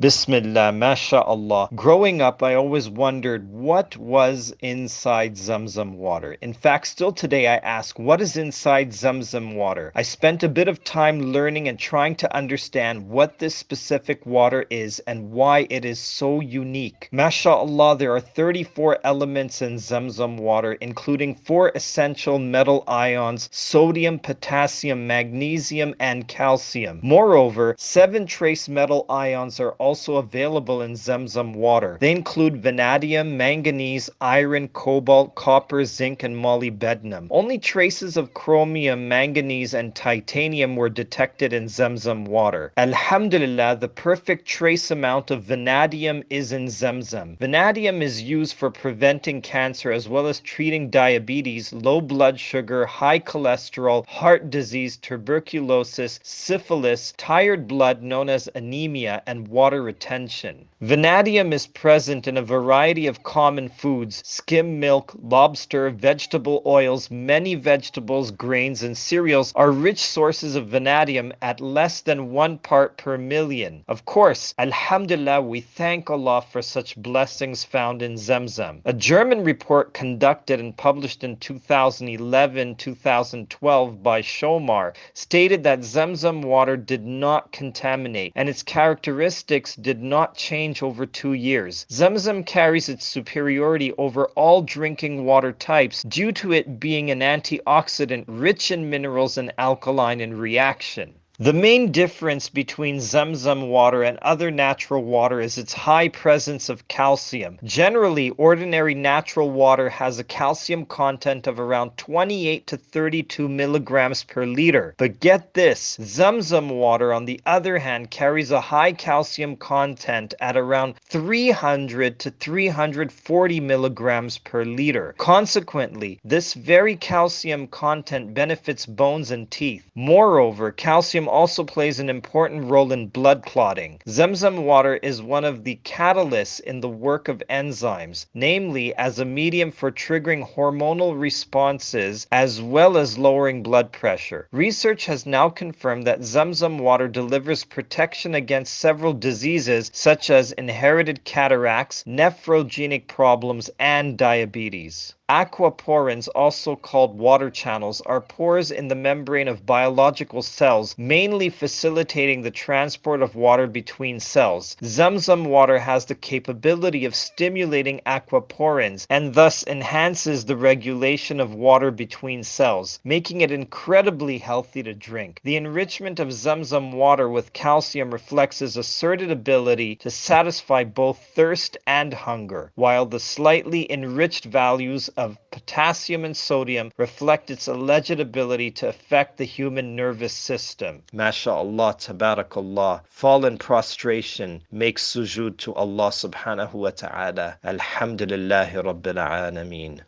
Bismillah, Ma-shaa-Allah. Growing up, I always wondered what was inside Zamzam water. In fact, still today I ask, what is inside Zamzam water? I spent a bit of time learning and trying to understand what this specific water is and why it is so unique. Ma-shaa-Allah, there are 34 elements in Zamzam water, including 4 essential metal ions: sodium, potassium, magnesium, and calcium. Moreover, 7 trace metal ions are also available in Zamzam water. They include vanadium, manganese, iron, cobalt, copper, zinc, and molybdenum. Only traces of chromium, manganese, and titanium were detected in Zamzam water. Alhamdulillah, the perfect trace amount of vanadium is in Zamzam. Vanadium is used for preventing cancer as well as treating diabetes, low blood sugar, high cholesterol, heart disease, tuberculosis, syphilis, tired blood known as anemia, and water retention. Vanadium is present in a variety of common foods: skim milk, lobster, vegetable oils. Many vegetables, grains, and cereals are rich sources of vanadium at less than 1 part per million. Of course, Alhamdulillah, we thank Allah for such blessings found in Zamzam. A German report conducted and published in 2011-2012 by Schomar stated that Zamzam water did not contaminate and its characteristics did not change over 2 years. Zamzam carries its superiority over all drinking water types due to it being an antioxidant rich in minerals and alkaline in reaction. The main difference between Zamzam water and other natural water is its high presence of calcium. Generally, ordinary natural water has a calcium content of around 28 to 32 milligrams per liter. But get this, Zamzam water, on the other hand, carries a high calcium content at around 300 to 340 milligrams per liter. Consequently, this very calcium content benefits bones and teeth. Moreover, calcium also plays an important role in blood clotting. Zamzam water is one of the catalysts in the work of enzymes, namely as a medium for triggering hormonal responses as well as lowering blood pressure. Research has now confirmed that Zamzam water delivers protection against several diseases such as inherited cataracts, nephrogenic problems, and diabetes. Aquaporins, also called water channels, are pores in the membrane of biological cells, mainly facilitating the transport of water between cells. Zamzam water has the capability of stimulating aquaporins and thus enhances the regulation of water between cells, making it incredibly healthy to drink. The enrichment of Zamzam water with calcium reflects its asserted ability to satisfy both thirst and hunger, while the slightly enriched values of potassium and sodium reflect its alleged ability to affect the human nervous system. Ma-shaa-Allah, tabarakallah. Fall in prostration, make sujood to Allah subhanahu wa ta'ala. Alhamdulillahi rabbil alameen.